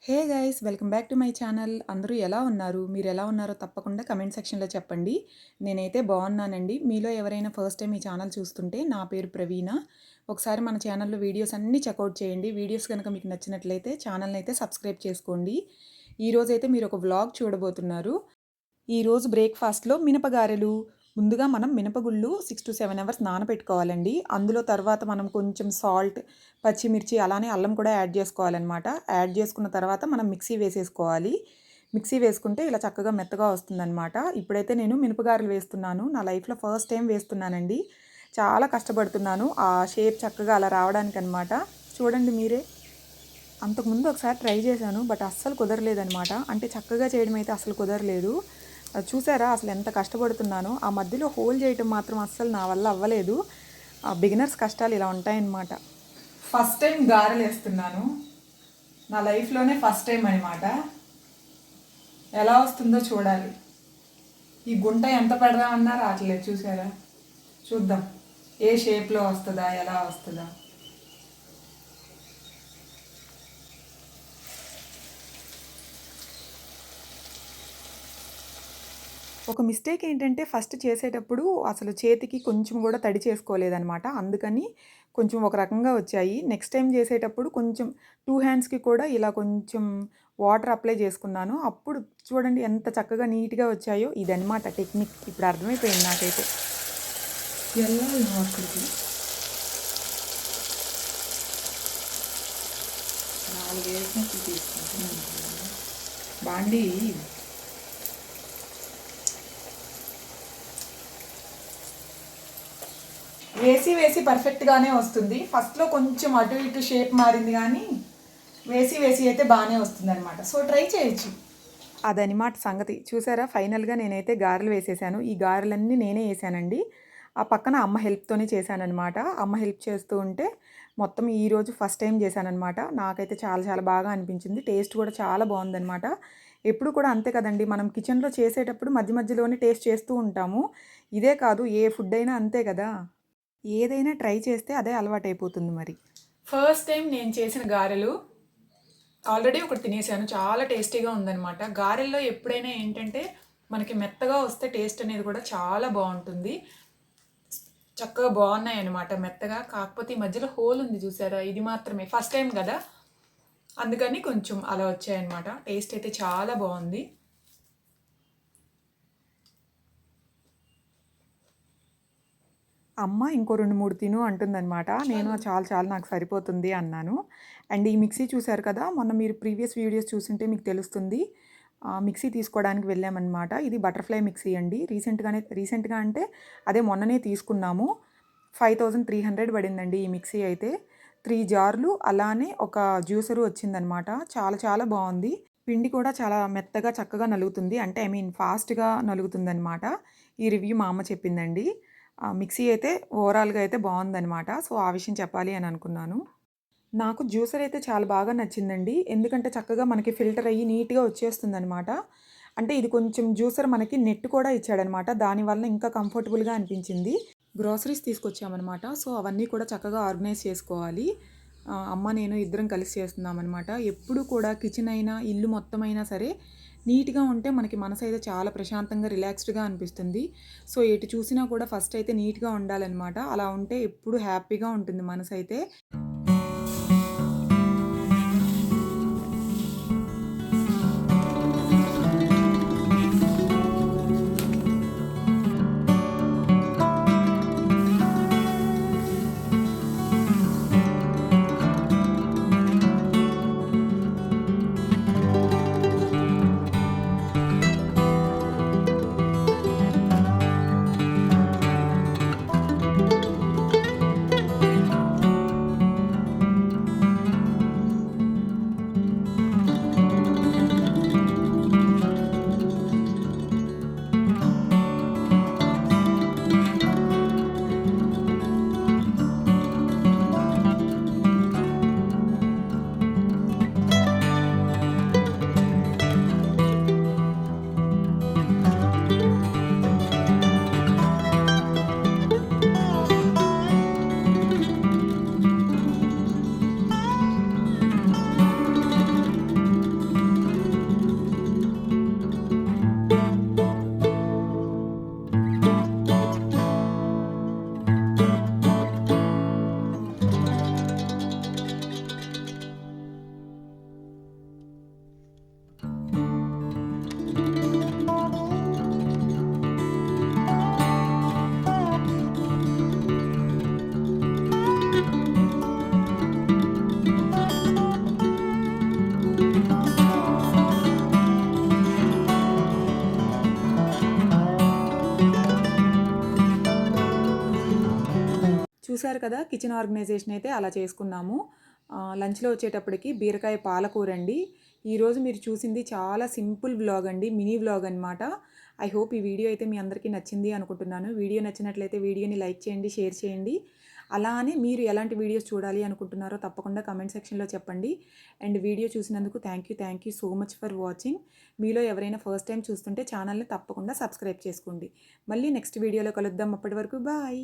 Hey guys welcome back to my channel. అందరూ ఎలా ఉన్నారు? మీరు ఎలా ఉన్నారో తప్పకుండా కమెంట్ సెక్షన్లో చెప్పండి. నేనైతే బాగున్నానండి. మీలో ఎవరైనా ఫస్ట్ టైం ఈ ఛానల్ చూస్తుంటే నా పేరు ప్రవీణ. ఒకసారి మన ఛానల్లో వీడియోస్ అన్నీ చెక్అవుట్ చేయండి. వీడియోస్ కనుక మీకు నచ్చినట్లయితే ఛానల్ని అయితే సబ్స్క్రైబ్ చేసుకోండి. ఈరోజైతే మీరు ఒక వ్లాగ్ చూడబోతున్నారు. ఈరోజు బ్రేక్ఫాస్ట్లో మినపగారెలు. ముందుగా మనం మినపగుళ్ళు 6 to 7 అవర్స్ నానబెట్టుకోవాలండి. అందులో తర్వాత మనం కొంచెం సాల్ట్, పచ్చిమిర్చి అలానే అల్లం కూడా యాడ్ చేసుకోవాలన్నమాట. యాడ్ చేసుకున్న తర్వాత మనం మిక్సీ వేసేసుకోవాలి. మిక్సీ వేసుకుంటే ఇలా చక్కగా మెత్తగా వస్తుందన్నమాట. ఇప్పుడైతే నేను మినపగారెలు వేస్తున్నాను. నా లైఫ్లో ఫస్ట్ టైం వేస్తున్నానండి. చాలా కష్టపడుతున్నాను ఆ షేప్ చక్కగా అలా రావడానికి అనమాట. చూడండి మీరే. అంతకుముందు ఒకసారి ట్రై చేశాను, బట్ అస్సలు కుదరలేదనమాట. అంటే చక్కగా చేయడం అయితే అసలు కుదరలేదు. చూసారా అసలు ఎంత కష్టపడుతున్నానో. ఆ మధ్యలో హోల్ చేయటం మాత్రం అస్సలు నా వల్ల అవ్వలేదు. బిగినర్స్ కష్టాలు ఇలా ఉంటాయన్నమాట. ఫస్ట్ టైం గారెలు వేస్తున్నాను. నా లైఫ్లోనే ఫస్ట్ టైం అనమాట. ఎలా వస్తుందో చూడాలి. ఈ గుంట ఎంత పెడదామన్నా రావట్లేదు. చూసారా? చూద్దాం ఏ షేప్లో వస్తుందా, ఎలా వస్తుందా. ఒక మిస్టేక్ ఏంటంటే ఫస్ట్ చేసేటప్పుడు అసలు చేతికి కొంచెం కూడా తడి చేసుకోలేదనమాట. అందుకని కొంచెం ఒక రకంగా వచ్చాయి. నెక్స్ట్ టైం చేసేటప్పుడు కొంచెం 2 హ్యాండ్స్‌కి కూడా ఇలా కొంచెం వాటర్ అప్లై చేసుకున్నాను. అప్పుడు చూడండి ఎంత చక్కగా నీట్‌గా వచ్చాయో. ఇదనమాట టెక్నిక్. ఇప్పుడు అర్థమైపోయింది నాకైతే. వెళ్ళాలి అక్కడికి. 4 వేసినప్పుడు తీసుకుంటున్నాను. బాండీ వేసి వేసి పర్ఫెక్ట్గానే వస్తుంది. ఫస్ట్లో కొంచెం అటు ఇటు షేప్ మారింది, కానీ వేసి వేసి అయితే బాగానే వస్తుంది అనమాట. సో ట్రై చేయొచ్చు. అదనమాట సంగతి. చూసారా, ఫైనల్గా నేనైతే గారెలు వేసేసాను. ఈ గారెలన్నీ నేనే వేసానండి. ఆ పక్కన అమ్మ హెల్ప్తోనే చేశానఅనమాట. అమ్మ హెల్ప్ చేస్తూ ఉంటే మొత్తం ఈరోజు ఫస్ట్ టైం చేశానఅనమాట. నాకైతే చాలా చాలా బాగా అనిపించింది. టేస్ట్ కూడా చాలా బాగుందనమాట. ఎప్పుడు కూడా అంతే కదండి, మనం కిచెన్లో చేసేటప్పుడు మధ్య మధ్యలోనే టేస్ట్ చేస్తూ ఉంటాము. ఇదే కాదు, ఏ ఫుడ్ అయినా అంతే కదా. ఏదైనా ట్రై చేస్తే అదే అలవాటైపోతుంది మరి. ఫస్ట్ టైం నేను చేసిన గారెలు ఆల్రెడీ ఒకటి తినేసాను. చాలా టేస్టీగా ఉందన్నమాట. గారెల్లో ఎప్పుడైనా ఏంటంటే మనకి మెత్తగా వస్తే టేస్ట్ అనేది కూడా చాలా బాగుంటుంది. చక్కగా బాగున్నాయి అన్నమాట మెత్తగా. కాకపోతే ఈ మధ్యలో హోల్ ఉంది చూసారా, ఇది మాత్రమే ఫస్ట్ టైం కదా, అందుకని కొంచెం అలా వచ్చాయన్నమాట. టేస్ట్ అయితే చాలా బాగుంది. అమ్మ ఇంకో 2, 3 తిను అంటుందన్నమాట. నేను చాలు చాలు నాకు సరిపోతుంది అన్నాను. అండ్ ఈ మిక్సీ చూసారు కదా, మొన్న మీరు ప్రీవియస్ వీడియోస్ చూస్తుంటే మీకు తెలుస్తుంది. మిక్సీ తీసుకోవడానికి వెళ్ళామన్నమాట. ఇది బటర్ఫ్లై మిక్సీ అండి. రీసెంట్గా అంటే అదే మొన్ననే తీసుకున్నాము. 5300 పడిందండి ఈ మిక్సీ అయితే. 3 జార్లు అలానే ఒక జ్యూసరు వచ్చిందనమాట. చాలా చాలా బాగుంది. పిండి కూడా చాలా మెత్తగా చక్కగా నలుగుతుంది. అంటే ఫాస్ట్గా నలుగుతుందనమాట. ఈ రివ్యూ మా అమ్మ చెప్పిందండి. మిక్సీ అయితే ఓవరాల్గా అయితే బాగుందనమాట. సో ఆ విషయం చెప్పాలి అని అనుకున్నాను. నాకు జ్యూసర్ అయితే చాలా బాగా నచ్చిందండి. ఎందుకంటే చక్కగా మనకి ఫిల్టర్ అయ్యి నీట్గా వచ్చేస్తుందనమాట. అంటే ఇది కొంచెం జ్యూసర్ మనకి నెట్ కూడా ఇచ్చాడనమాట. దానివల్ల ఇంకా కంఫర్టబుల్గా అనిపించింది. గ్రోసరీస్ తీసుకొచ్చామన్నమాట. సో అవన్నీ కూడా చక్కగా ఆర్గనైజ్ చేసుకోవాలి. అమ్మ నేను ఇద్దరం కలిసి చేస్తున్నామన్నమాట. ఎప్పుడు కూడా కిచెన్ అయినా ఇల్లు మొత్తం అయినా సరే నీట్గా ఉంటే మనకి మనసు అయితే చాలా ప్రశాంతంగా రిలాక్స్డ్గా అనిపిస్తుంది. సో ఎటు చూసినా కూడా ఫస్ట్ అయితే నీట్గా ఉండాలన్నమాట. అలా ఉంటే ఎప్పుడు హ్యాపీగా ఉంటుంది మనసు అయితే. చూసారు కదా కిచెన్ ఆర్గనైజేషన్ అయితే అలా చేసుకున్నాము. లంచ్లో వచ్చేటప్పటికి బీరకాయ పాలకూర అండి. ఈరోజు మీరు చూసింది చాలా సింపుల్ వ్లాగ్ అండి, మినీ వ్లాగ్ అనమాట. ఐ హోప్ ఈ వీడియో అయితే మీ అందరికీ నచ్చింది అనుకుంటున్నాను. వీడియో నచ్చినట్లయితే వీడియోని లైక్ చేయండి, షేర్ చేయండి. అలానే మీరు ఎలాంటి వీడియోస్ చూడాలి అనుకుంటున్నారో తప్పకుండా కమెంట్ సెక్షన్లో చెప్పండి. అండ్ వీడియో చూసినందుకు thank you so much for watching. మీలో ఎవరైనా ఫస్ట్ టైం చూస్తుంటే ఛానల్ని తప్పకుండా సబ్స్క్రైబ్ చేసుకోండి. మళ్ళీ నెక్స్ట్ వీడియోలో కలుద్దాం. అప్పటి వరకు బాయ్.